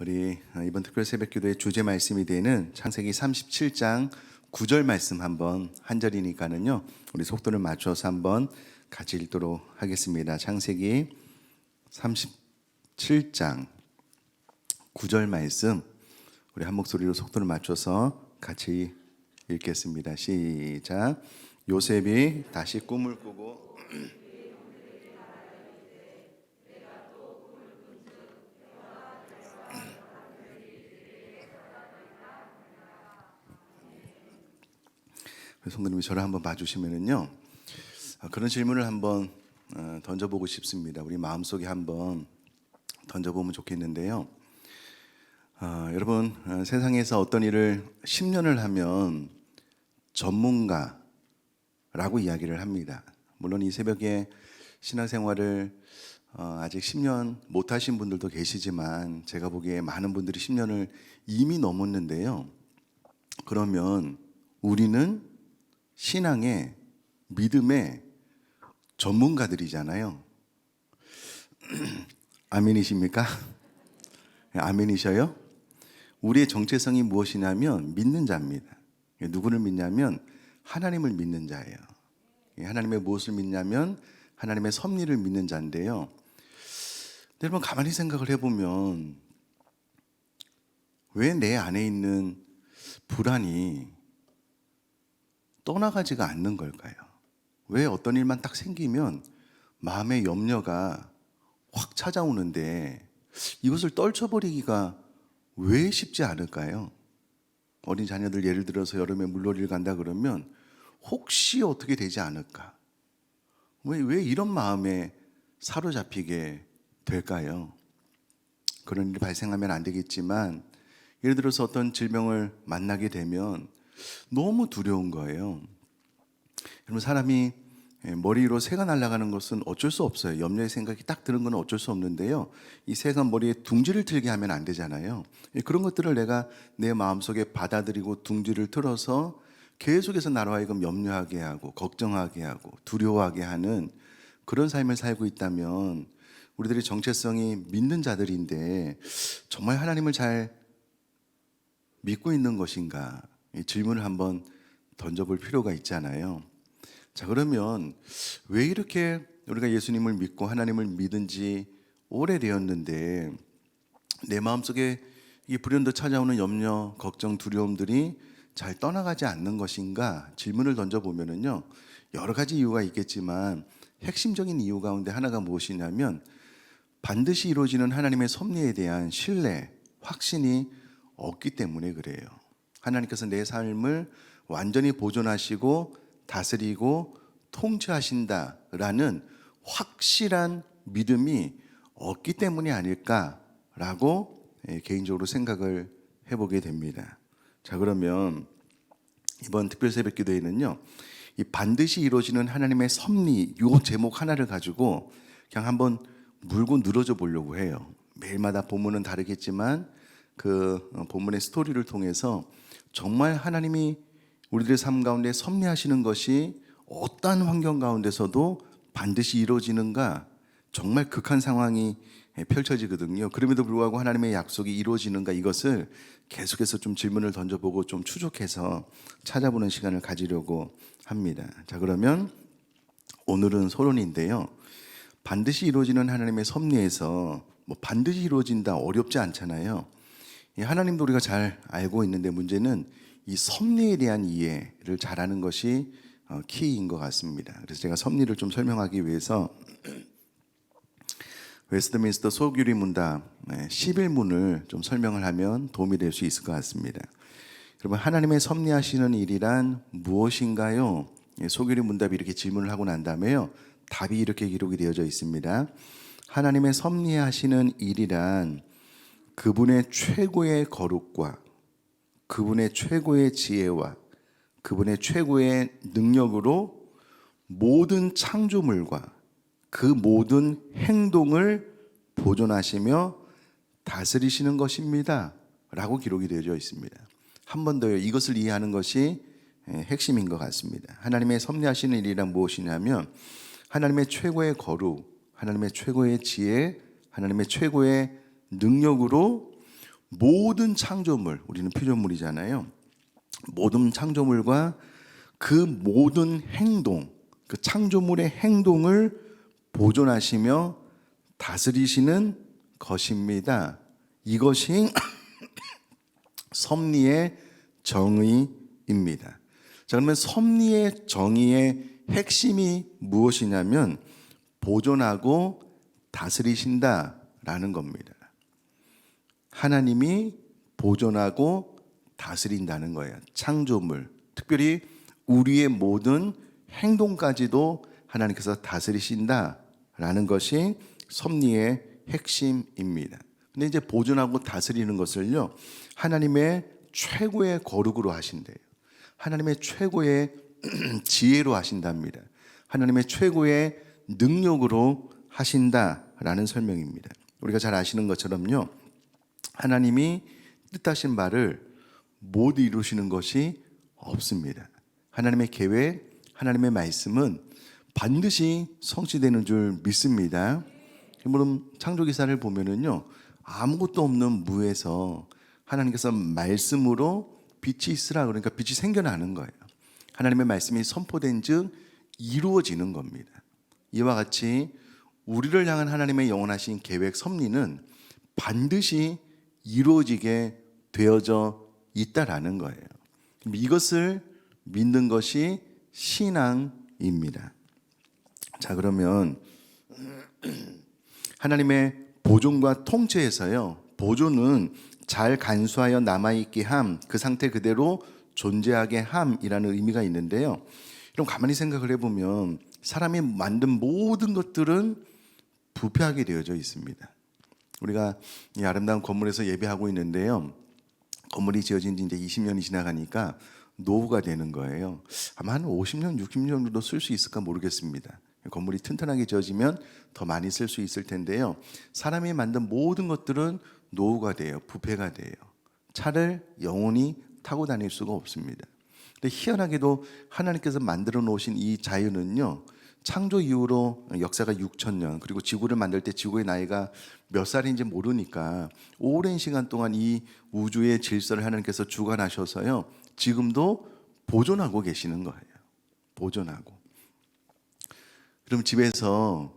우리 이번 특별 새벽기도의 주제 말씀이 되는 창세기 37장 9절 말씀 한번 한 절이니까는요 우리 속도를 맞춰서 한번 같이 읽도록 하겠습니다. 창세기 37장 9절 말씀 우리 한 목소리로 속도를 맞춰서 같이 읽겠습니다. 시작. 요셉이 다시 꿈을 꾸고 성도님이 저를 한번 봐주시면은요 그런 질문을 한번 던져보고 싶습니다. 우리 마음속에 한번 던져보면 좋겠는데요. 여러분 세상에서 어떤 일을 10년을 하면 전문가라고 이야기를 합니다. 물론 이 새벽에 신앙생활을 아직 10년 못 하신 분들도 계시지만 제가 보기에 많은 분들이 10년을 이미 넘었는데요. 그러면 우리는 신앙의 믿음의 전문가들이잖아요. 아멘이십니까? 아멘이셔요? 우리의 정체성이 무엇이냐면 믿는 자입니다. 누구를 믿냐면 하나님을 믿는 자예요. 하나님의 무엇을 믿냐면 하나님의 섭리를 믿는 자인데요. 여러분 가만히 생각을 해보면 왜 내 안에 있는 불안이 떠나가지가 않는 걸까요? 왜 어떤 일만 딱 생기면 마음의 염려가 확 찾아오는데 이것을 떨쳐버리기가 왜 쉽지 않을까요? 어린 자녀들 예를 들어서 여름에 물놀이를 간다 그러면 혹시 어떻게 되지 않을까? 왜 이런 마음에 사로잡히게 될까요? 그런 일이 발생하면 안 되겠지만 예를 들어서 어떤 질병을 만나게 되면 너무 두려운 거예요. 여러분 사람이 머리 위로 새가 날아가는 것은 어쩔 수 없어요. 염려의 생각이 딱 드는 건 어쩔 수 없는데요. 이 새가 머리에 둥지를 틀게 하면 안 되잖아요. 그런 것들을 내가 내 마음속에 받아들이고 둥지를 틀어서 계속해서 나로 하여금 염려하게 하고 걱정하게 하고 두려워하게 하는 그런 삶을 살고 있다면 우리들의 정체성이 믿는 자들인데 정말 하나님을 잘 믿고 있는 것인가? 이 질문을 한번 던져볼 필요가 있잖아요. 자, 그러면 왜 이렇게 우리가 예수님을 믿고 하나님을 믿은 지 오래되었는데 내 마음속에 이 불현듯 찾아오는 염려, 걱정, 두려움들이 잘 떠나가지 않는 것인가? 질문을 던져보면은요 여러 가지 이유가 있겠지만 핵심적인 이유 가운데 하나가 무엇이냐면 반드시 이루어지는 하나님의 섭리에 대한 신뢰, 확신이 없기 때문에 그래요. 하나님께서 내 삶을 완전히 보존하시고 다스리고 통치하신다라는 확실한 믿음이 없기 때문이 아닐까라고 개인적으로 생각을 해보게 됩니다. 자, 그러면 이번 특별 새벽 기도회는요 이 반드시 이루어지는 하나님의 섭리 이 제목 하나를 가지고 그냥 한번 물고 늘어져 보려고 해요. 매일마다 본문은 다르겠지만 그 본문의 스토리를 통해서 정말 하나님이 우리들의 삶 가운데 섭리하시는 것이 어떠한 환경 가운데서도 반드시 이루어지는가, 정말 극한 상황이 펼쳐지거든요. 그럼에도 불구하고 하나님의 약속이 이루어지는가, 이것을 계속해서 좀 질문을 던져보고 좀 추적해서 찾아보는 시간을 가지려고 합니다. 자, 그러면 오늘은 서론인데요. 반드시 이루어지는 하나님의 섭리에서 반드시 이루어진다 어렵지 않잖아요. 하나님도 우리가 잘 알고 있는데 문제는 이 섭리에 대한 이해를 잘하는 것이 키인 것 같습니다. 그래서 제가 섭리를 좀 설명하기 위해서 웨스트민스터 소규리 문답 11문을 좀 설명을 하면 도움이 될 수 있을 것 같습니다. 여러분 하나님의 섭리하시는 일이란 무엇인가요? 소규리 문답이 이렇게 질문을 하고 난 다음에요 답이 이렇게 기록이 되어져 있습니다. 하나님의 섭리하시는 일이란 그분의 최고의 거룩과 그분의 최고의 지혜와 그분의 최고의 능력으로 모든 창조물과 그 모든 행동을 보존하시며 다스리시는 것입니다 라고 기록이 되어져 있습니다. 한 번 더요. 이것을 이해하는 것이 핵심인 것 같습니다. 하나님의 섭리하시는 일이란 무엇이냐면 하나님의 최고의 거룩, 하나님의 최고의 지혜, 하나님의 최고의 능력으로 모든 창조물, 우리는 피조물이잖아요. 모든 창조물과 그 모든 행동, 그 창조물의 행동을 보존하시며 다스리시는 것입니다. 이것이 섭리의 정의입니다. 자, 그러면 섭리의 정의의 핵심이 무엇이냐면 보존하고 다스리신다라는 겁니다. 하나님이 보존하고 다스린다는 거예요. 창조물, 특별히 우리의 모든 행동까지도 하나님께서 다스리신다라는 것이 섭리의 핵심입니다. 근데 이제 보존하고 다스리는 것을요, 하나님의 최고의 거룩으로 하신대요. 하나님의 최고의 지혜로 하신답니다. 하나님의 최고의 능력으로 하신다라는 설명입니다. 우리가 잘 아시는 것처럼요, 하나님이 뜻하신 바를 못 이루시는 것이 없습니다. 하나님의 계획, 하나님의 말씀은 반드시 성취되는 줄 믿습니다. 물론 창조기사를 보면은요, 아무것도 없는 무에서 하나님께서 말씀으로 빛이 있으라, 그러니까 빛이 생겨나는 거예요. 하나님의 말씀이 선포된 즉 이루어지는 겁니다. 이와 같이 우리를 향한 하나님의 영원하신 계획 섭리는 반드시 이루어지게 되어져 있다라는 거예요. 이것을 믿는 것이 신앙입니다. 자, 그러면 하나님의 보존과 통치에서요, 보존은 잘 간수하여 남아있게 함, 그 상태 그대로 존재하게 함이라는 의미가 있는데요. 그럼 가만히 생각을 해보면 사람이 만든 모든 것들은 부패하게 되어져 있습니다. 우리가 이 아름다운 건물에서 예배하고 있는데요, 건물이 지어진 지 이제 20년이 지나가니까 노후가 되는 거예요. 아마 한 50년, 60년 정도 쓸 수 있을까 모르겠습니다. 건물이 튼튼하게 지어지면 더 많이 쓸 수 있을 텐데요, 사람이 만든 모든 것들은 노후가 돼요. 부패가 돼요. 차를 영원히 타고 다닐 수가 없습니다. 근데 희한하게도 하나님께서 만들어 놓으신 이 자연은요, 창조 이후로 역사가 6,000년, 그리고 지구를 만들 때 지구의 나이가 몇 살인지 모르니까 오랜 시간 동안 이 우주의 질서를 하나님께서 주관하셔서요, 지금도 보존하고 계시는 거예요. 보존하고. 그럼 집에서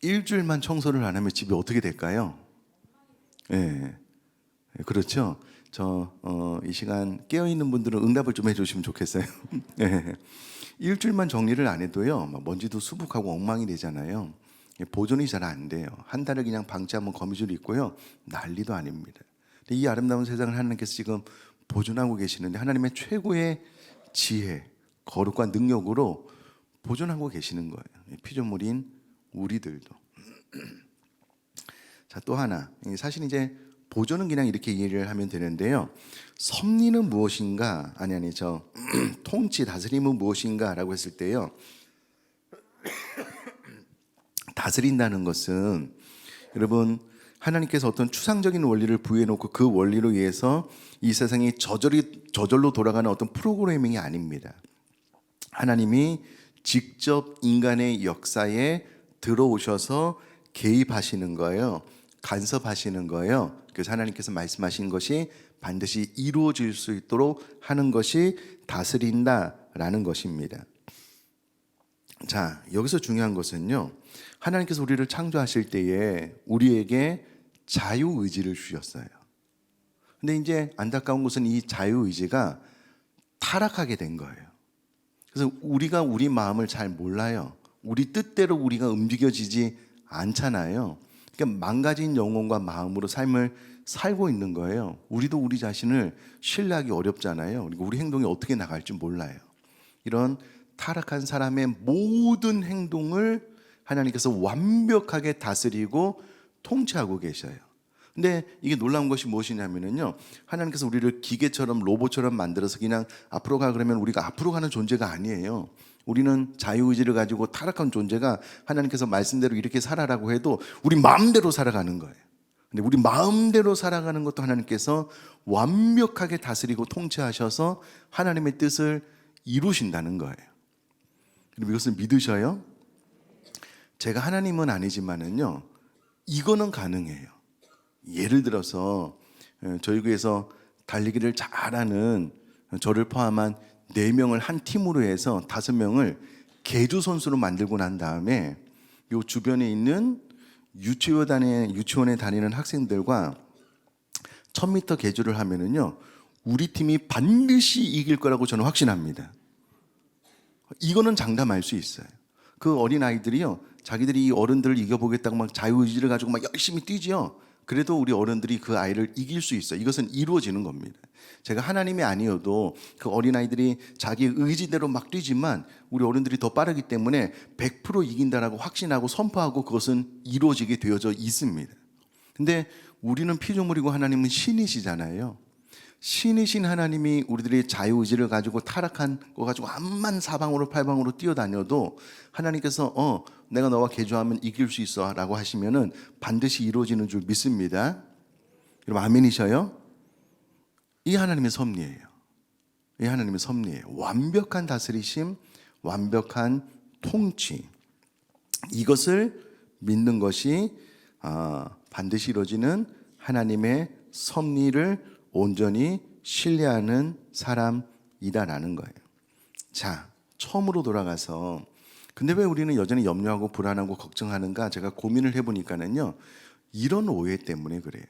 일주일만 청소를 안 하면 집이 어떻게 될까요? 네, 그렇죠. 이 시간 깨어 있는 분들은 응답을 좀 해주시면 좋겠어요. 네. 일주일만 정리를 안 해도요, 먼지도 수북하고 엉망이 되잖아요. 보존이 잘 안 돼요. 한 달을 그냥 방치하면 거미줄이 있고요, 난리도 아닙니다. 근데 이 아름다운 세상을 하나님께서 지금 보존하고 계시는데 하나님의 최고의 지혜, 거룩과 능력으로 보존하고 계시는 거예요. 피조물인 우리들도. 자, 또 하나, 사실 이제 보존은 그냥 이렇게 이해를 하면 되는데요, 섭리는 무엇인가, 통치, 다스림은 무엇인가라고 했을 때요, 다스린다는 것은 여러분, 하나님께서 어떤 추상적인 원리를 부여해놓고 그 원리로 의해서 이 세상이 저절로 돌아가는 어떤 프로그래밍이 아닙니다. 하나님이 직접 인간의 역사에 들어오셔서 개입하시는 거예요. 간섭하시는 거예요. 그래서 하나님께서 말씀하신 것이 반드시 이루어질 수 있도록 하는 것이 다스린다라는 것입니다. 자, 여기서 중요한 것은요, 하나님께서 우리를 창조하실 때에 우리에게 자유의지를 주셨어요. 근데 이제 안타까운 것은 이 자유의지가 타락하게 된 거예요. 그래서 우리가 우리 마음을 잘 몰라요. 우리 뜻대로 우리가 움직여지지 않잖아요. 그러니까 망가진 영혼과 마음으로 삶을 살고 있는 거예요. 우리도 우리 자신을 신뢰하기 어렵잖아요. 그리고 우리 행동이 어떻게 나갈지 몰라요. 이런 타락한 사람의 모든 행동을 하나님께서 완벽하게 다스리고 통치하고 계셔요. 근데 이게 놀라운 것이 무엇이냐면요, 하나님께서 우리를 기계처럼 로봇처럼 만들어서 그냥 앞으로 가 그러면 우리가 앞으로 가는 존재가 아니에요. 우리는 자유의지를 가지고 타락한 존재가 하나님께서 말씀대로 이렇게 살아라고 해도 우리 마음대로 살아가는 거예요. 근데 우리 마음대로 살아가는 것도 하나님께서 완벽하게 다스리고 통치하셔서 하나님의 뜻을 이루신다는 거예요. 그럼 이것을 믿으셔요? 제가 하나님은 아니지만은요, 이거는 가능해요. 예를 들어서 저희 교회에서 달리기를 잘하는 저를 포함한 4명을 한 팀으로 해서 5명을 계주 선수로 만들고 난 다음에 요 주변에 있는 유치원에 다니는 학생들과 1000m 계주를 하면은요, 우리 팀이 반드시 이길 거라고 저는 확신합니다. 이거는 장담할 수 있어요. 그 어린 아이들이요, 자기들이 이 어른들을 이겨보겠다고 막 자유의지를 가지고 막 열심히 뛰지요. 그래도 우리 어른들이 그 아이를 이길 수 있어요. 이것은 이루어지는 겁니다. 제가 하나님이 아니어도 그 어린아이들이 자기 의지대로 막 뛰지만 우리 어른들이 더 빠르기 때문에 100% 이긴다라고 확신하고 선포하고 그것은 이루어지게 되어져 있습니다. 근데 우리는 피조물이고 하나님은 신이시잖아요. 신이신 하나님이 우리들의 자유의지를 가지고 타락한 거 가지고 암만 사방으로 팔방으로 뛰어다녀도 하나님께서 내가 너와 개조하면 이길 수 있어 라고 하시면은 반드시 이루어지는 줄 믿습니다. 여러분 아멘이셔요? 이 하나님의 섭리예요. 이 하나님의 섭리예요. 완벽한 다스리심, 완벽한 통치, 이것을 믿는 것이 반드시 이루어지는 하나님의 섭리를 온전히 신뢰하는 사람이다라는 거예요. 자, 처음으로 돌아가서 근데 왜 우리는 여전히 염려하고 불안하고 걱정하는가 제가 고민을 해보니까는요, 이런 오해 때문에 그래요.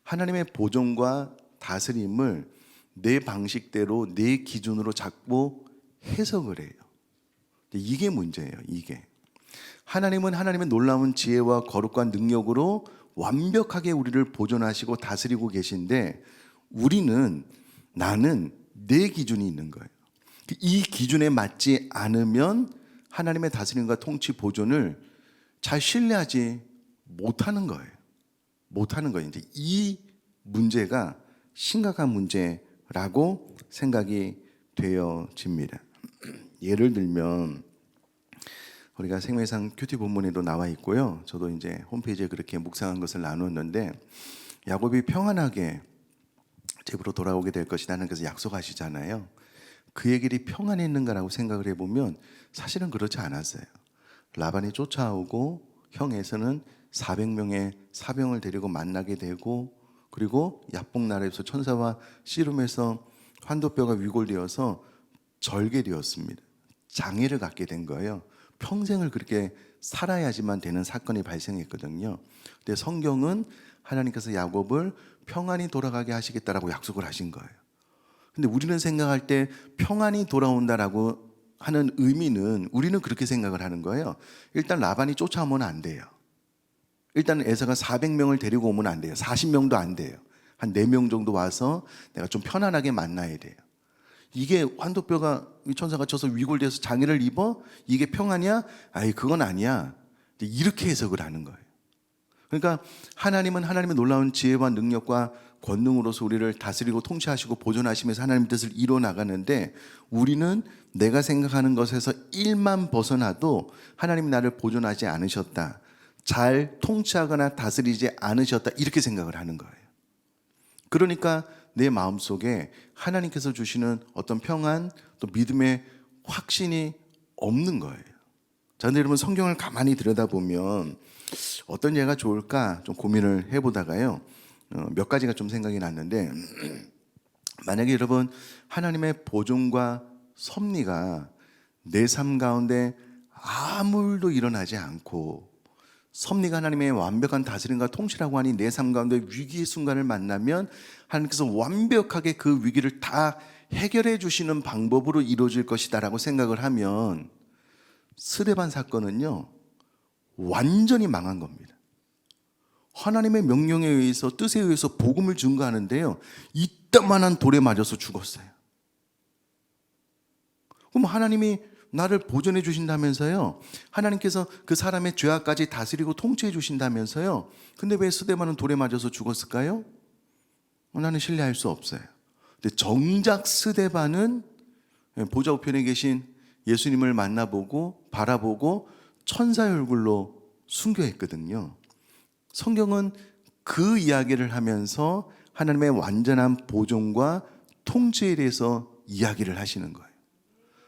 하나님의 보존과 다스림을 내 방식대로 내 기준으로 잡고 해석을 해요. 이게 문제예요. 이게 하나님은 하나님의 놀라운 지혜와 거룩과 능력으로 완벽하게 우리를 보존하시고 다스리고 계신데 나는 내 기준이 있는 거예요. 이 기준에 맞지 않으면 하나님의 다스림과 통치 보존을 잘 신뢰하지 못하는 거예요. 이제 이 문제가 심각한 문제라고 생각이 되어집니다. 예를 들면 우리가 생명상 큐티 본문에도 나와 있고요. 저도 이제 홈페이지에 그렇게 묵상한 것을 나눴는데 야곱이 평안하게 집으로 돌아오게 될 것이다 하나님께서 약속하시잖아요. 그의 길이 평안했는가라고 생각을 해보면 사실은 그렇지 않았어요. 라반이 쫓아오고 형 에서는 400명의 사병을 데리고 만나게 되고 그리고 야복나라에서 천사와 씨름해서 환도뼈가 위골되어서 절개되었습니다. 장애를 갖게 된 거예요. 평생을 그렇게 살아야지만 되는 사건이 발생했거든요. 근데 성경은 하나님께서 야곱을 평안히 돌아가게 하시겠다라고 약속을 하신 거예요. 근데 우리는 생각할 때 평안히 돌아온다라고 하는 의미는 우리는 그렇게 생각을 하는 거예요. 일단 라반이 쫓아오면 안 돼요. 일단 에서가 400명을 데리고 오면 안 돼요. 40명도 안 돼요. 한 4명 정도 와서 내가 좀 편안하게 만나야 돼요. 이게 환도뼈가 천사가 쳐서 위골돼서 장애를 입어? 이게 평안이야? 아이 그건 아니야. 이렇게 해석을 하는 거예요. 그러니까 하나님은 하나님의 놀라운 지혜와 능력과 권능으로서 우리를 다스리고 통치하시고 보존하시면서 하나님의 뜻을 이루어 나가는데 우리는 내가 생각하는 것에서 1만 벗어나도 하나님이 나를 보존하지 않으셨다, 잘 통치하거나 다스리지 않으셨다, 이렇게 생각을 하는 거예요. 그러니까 내 마음속에 하나님께서 주시는 어떤 평안 또 믿음의 확신이 없는 거예요. 자, 근데 여러분 성경을 가만히 들여다보면 어떤 예가 좋을까 좀 고민을 해보다가요, 몇 가지가 좀 생각이 났는데 만약에 여러분 하나님의 보존과 섭리가 내 삶 가운데 아무 일도 일어나지 않고 섭리가 하나님의 완벽한 다스림과 통치라고 하니 내 삶 가운데 위기의 순간을 만나면 하나님께서 완벽하게 그 위기를 다 해결해 주시는 방법으로 이루어질 것이다 라고 생각을 하면 스데반 사건은요 완전히 망한 겁니다. 하나님의 명령에 의해서 뜻에 의해서 복음을 증거하는데요 이따만한 돌에 맞아서 죽었어요. 그럼 하나님이 나를 보존해 주신다면서요, 하나님께서 그 사람의 죄악까지 다스리고 통치해 주신다면서요, 근데 왜 스데반은 돌에 맞아서 죽었을까요? 나는 신뢰할 수 없어요. 근데 정작 스데반은 보좌 우편에 계신 예수님을 만나보고 바라보고 천사의 얼굴로 순교했거든요. 성경은 그 이야기를 하면서 하나님의 완전한 보존과 통치에 대해서 이야기를 하시는 거예요.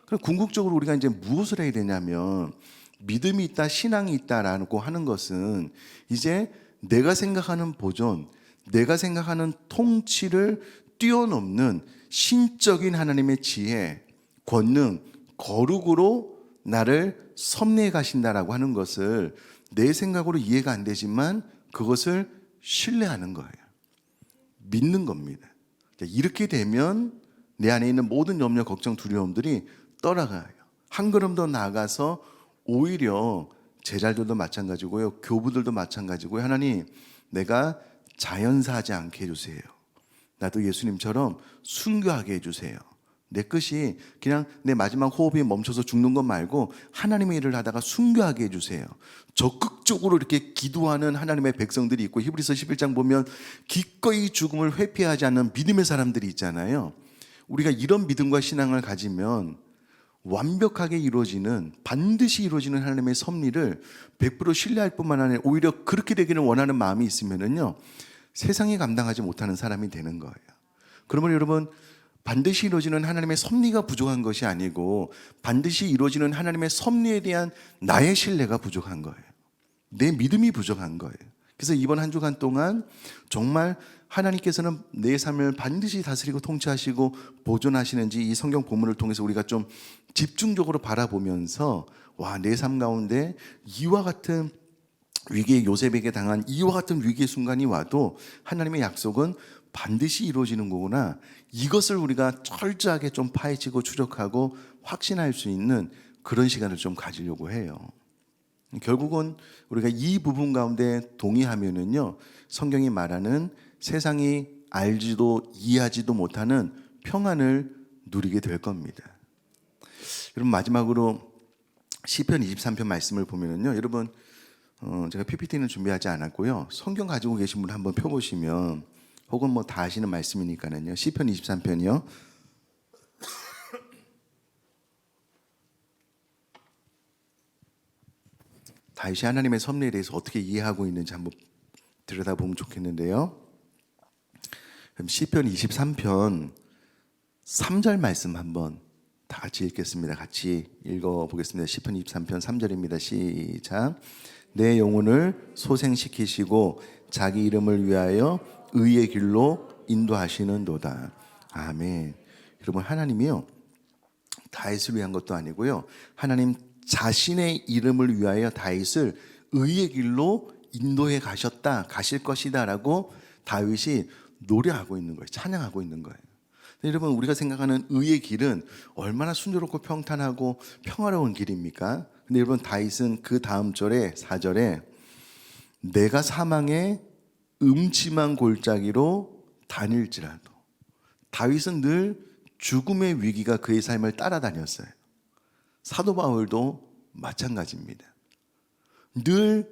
그럼 궁극적으로 우리가 이제 무엇을 해야 되냐면 믿음이 있다, 신앙이 있다라고 하는 것은 이제 내가 생각하는 보존, 내가 생각하는 통치를 뛰어넘는 신적인 하나님의 지혜, 권능, 거룩으로 나를 섭리해 가신다라고 하는 것을 내 생각으로 이해가 안 되지만 그것을 신뢰하는 거예요. 믿는 겁니다. 이렇게 되면 내 안에 있는 모든 염려, 걱정, 두려움들이 떠나가요. 한 걸음 더 나아가서 오히려 제자들도 마찬가지고요, 교부들도 마찬가지고요. 하나님, 내가 자연사하지 않게 해주세요. 나도 예수님처럼 순교하게 해주세요. 내 끝이 그냥 내 마지막 호흡이 멈춰서 죽는 것 말고 하나님의 일을 하다가 순교하게 해주세요. 적극적으로 이렇게 기도하는 하나님의 백성들이 있고, 히브리서 11장 보면 기꺼이 죽음을 회피하지 않는 믿음의 사람들이 있잖아요. 우리가 이런 믿음과 신앙을 가지면 완벽하게 이루어지는, 반드시 이루어지는 하나님의 섭리를 100% 신뢰할 뿐만 아니라 오히려 그렇게 되기를 원하는 마음이 있으면은요, 세상이 감당하지 못하는 사람이 되는 거예요. 그러면 여러분, 반드시 이루어지는 하나님의 섭리가 부족한 것이 아니고 반드시 이루어지는 하나님의 섭리에 대한 나의 신뢰가 부족한 거예요. 내 믿음이 부족한 거예요. 그래서 이번 한 주간 동안 정말 하나님께서는 내 삶을 반드시 다스리고 통치하시고 보존하시는지 이 성경 본문을 통해서 우리가 좀 집중적으로 바라보면서, 와, 내 삶 가운데 이와 같은 위기의, 요셉에게 당한 이와 같은 위기의 순간이 와도 하나님의 약속은 반드시 이루어지는 거구나, 이것을 우리가 철저하게 좀 파헤치고 추적하고 확신할 수 있는 그런 시간을 좀 가지려고 해요. 결국은 우리가 이 부분 가운데 동의하면은요, 성경이 말하는 세상이 알지도 이해하지도 못하는 평안을 누리게 될 겁니다. 여러분, 마지막으로 시편 23편 말씀을 보면은요, 여러분, 제가 PPT는 준비하지 않았고요, 성경 가지고 계신 분 한번 펴보시면, 혹은 뭐 다 아시는 말씀이니까는요, 시편 23편이요. 다윗이 하나님의 섭리에 대해서 어떻게 이해하고 있는지 한번 들여다보면 좋겠는데요. 그럼 시편 23편 3절 말씀 한번 다 같이 읽겠습니다. 같이 읽어보겠습니다. 시편 23편 3절입니다. 시작. 내 영혼을 소생시키시고 자기 이름을 위하여 의의 길로 인도하시는도다. 아멘. 여러분, 하나님이요, 다윗을 위한 것도 아니고요, 하나님 자신의 이름을 위하여 다윗을 의의 길로 인도해 가실 것이다 라고 다윗이 노래하고 있는 거예요. 찬양하고 있는 거예요. 여러분, 우리가 생각하는 의의 길은 얼마나 순조롭고 평탄하고 평화로운 길입니까? 근데 여러분, 다윗은 그 다음 절에 4절에 내가 사망의 음침한 골짜기로 다닐지라도, 다윗은 늘 죽음의 위기가 그의 삶을 따라다녔어요. 사도 바울도 마찬가지입니다. 늘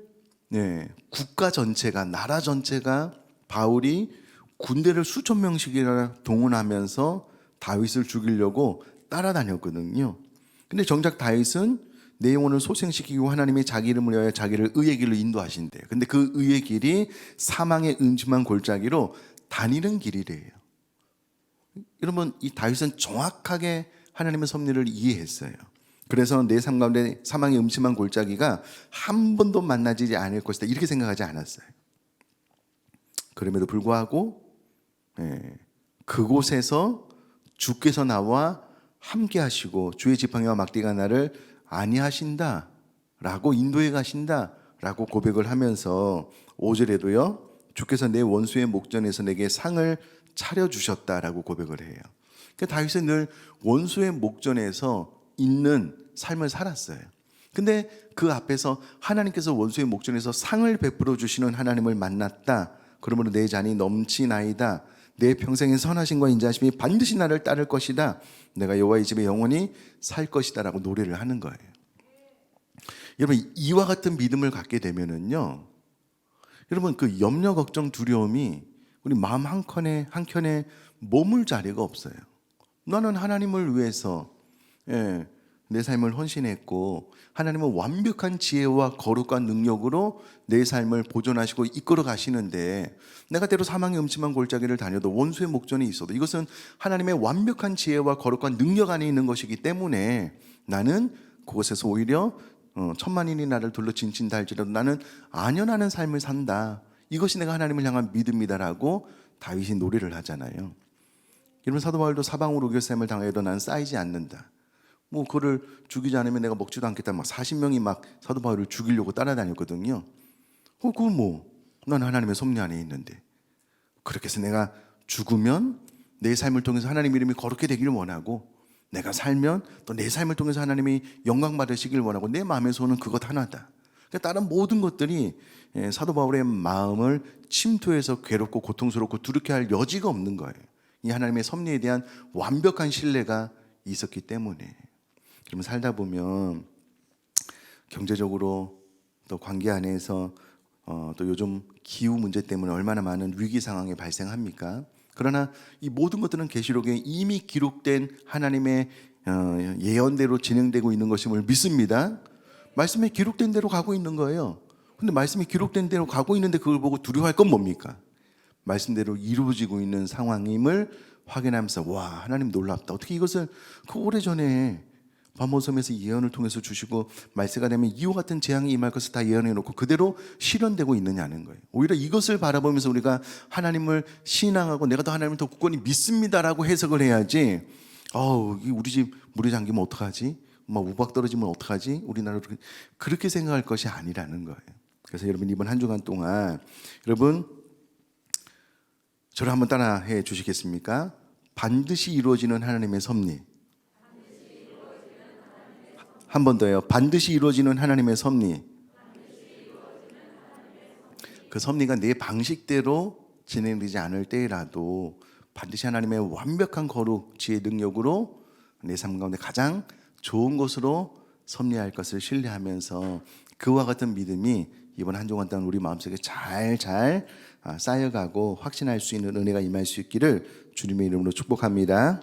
국가 전체가, 나라 전체가 바울이 군대를 수천 명씩이나 동원하면서 다윗을 죽이려고 따라다녔거든요. 근데 정작 다윗은 내 영혼을 소생시키고 하나님이 자기 이름을 위하여 자기를 의의 길로 인도하신대요. 근데 그 의의 길이 사망의 음침한 골짜기로 다니는 길이래요. 여러분, 이 다윗은 정확하게 하나님의 섭리를 이해했어요. 그래서 내 삶 가운데 사망의 음침한 골짜기가 한 번도 만나지 않을 것이다, 이렇게 생각하지 않았어요. 그럼에도 불구하고 그곳에서 주께서 나와 함께 하시고 주의 지팡이와 막대가 나를 안위하신다 라고, 인도해 가신다 라고 고백을 하면서 5절에도요, 주께서 내 원수의 목전에서 내게 상을 차려주셨다 라고 고백을 해요. 그러니까 다윗은 늘 원수의 목전에서 있는 삶을 살았어요. 근데 그 앞에서 하나님께서 원수의 목전에서 상을 베풀어 주시는 하나님을 만났다. 그러므로 내 잔이 넘치나이다. 내 평생의 선하심과 인자하심이 반드시 나를 따를 것이다. 내가 여호와의 집에 영원히 살 것이다 라고 노래를 하는 거예요. 여러분, 이와 같은 믿음을 갖게 되면은요, 여러분, 그 염려, 걱정, 두려움이 우리 마음 한켠에 머물 자리가 없어요. 나는 하나님을 위해서 내 삶을 헌신했고, 하나님은 완벽한 지혜와 거룩한 능력으로 내 삶을 보존하시고 이끌어 가시는데, 내가 때로 사망의 음침한 골짜기를 다녀도 원수의 목전에 있어도 이것은 하나님의 완벽한 지혜와 거룩한 능력 안에 있는 것이기 때문에 나는 그곳에서 오히려 천만인이 나를 둘러 진친다 할지라도 나는 안연하는 삶을 산다, 이것이 내가 하나님을 향한 믿음이다라고 다윗이 노래를 하잖아요. 여러분, 사도 바울도 사방으로 우겨쌈을 당해도 나는 쌓이지 않는다. 뭐 그를 죽이지 않으면 내가 먹지도 않겠다. 막 40명이 막 사도 바울을 죽이려고 따라다녔거든요. 그건 뭐 난 하나님의 섭리 안에 있는데, 그렇게 해서 내가 죽으면 내 삶을 통해서 하나님 이름이 거룩게 되기를 원하고, 내가 살면 또 내 삶을 통해서 하나님이 영광 받으시길 원하고, 내 마음의 소원은 그것 하나다. 그러니까 다른 모든 것들이 사도 바울의 마음을 침투해서 괴롭고 고통스럽고 두렵게 할 여지가 없는 거예요. 이 하나님의 섭리에 대한 완벽한 신뢰가 있었기 때문에. 그러면 살다 보면 경제적으로 또 관계 안에서 또 요즘 기후 문제 때문에 얼마나 많은 위기 상황이 발생합니까? 그러나 이 모든 것들은 계시록에 이미 기록된 하나님의 예언대로 진행되고 있는 것임을 믿습니다. 말씀에 기록된 대로 가고 있는 거예요. 근데 말씀이 기록된 대로 가고 있는데 그걸 보고 두려워할 건 뭡니까? 말씀대로 이루어지고 있는 상황임을 확인하면서, 와, 하나님 놀랍다. 어떻게 이것을 그 오래전에 바모섬에서 예언을 통해서 주시고 말세가 되면 이와 같은 재앙이 임할 것을 다 예언해 놓고 그대로 실현되고 있느냐는 거예요. 오히려 이것을 바라보면서 우리가 하나님을 신앙하고 내가 더 하나님을 더 굳건히 믿습니다라고 해석을 해야지, 우리 집 물에 잠기면 어떡하지? 막 우박 떨어지면 어떡하지? 우리나라로 그렇게 생각할 것이 아니라는 거예요. 그래서 여러분, 이번 한 주간 동안 여러분 저를 한번 따라해 주시겠습니까? 반드시 이루어지는 하나님의 섭리. 한 번 더요. 반드시 이루어지는 하나님의 섭리. 그 섭리가 내 방식대로 진행되지 않을 때라도 반드시 하나님의 완벽한 거룩, 지혜, 능력으로 내 삶 가운데 가장 좋은 것으로 섭리할 것을 신뢰하면서 그와 같은 믿음이 이번 한 주간 동안 우리 마음속에 잘 쌓여가고 확신할 수 있는 은혜가 임할 수 있기를 주님의 이름으로 축복합니다.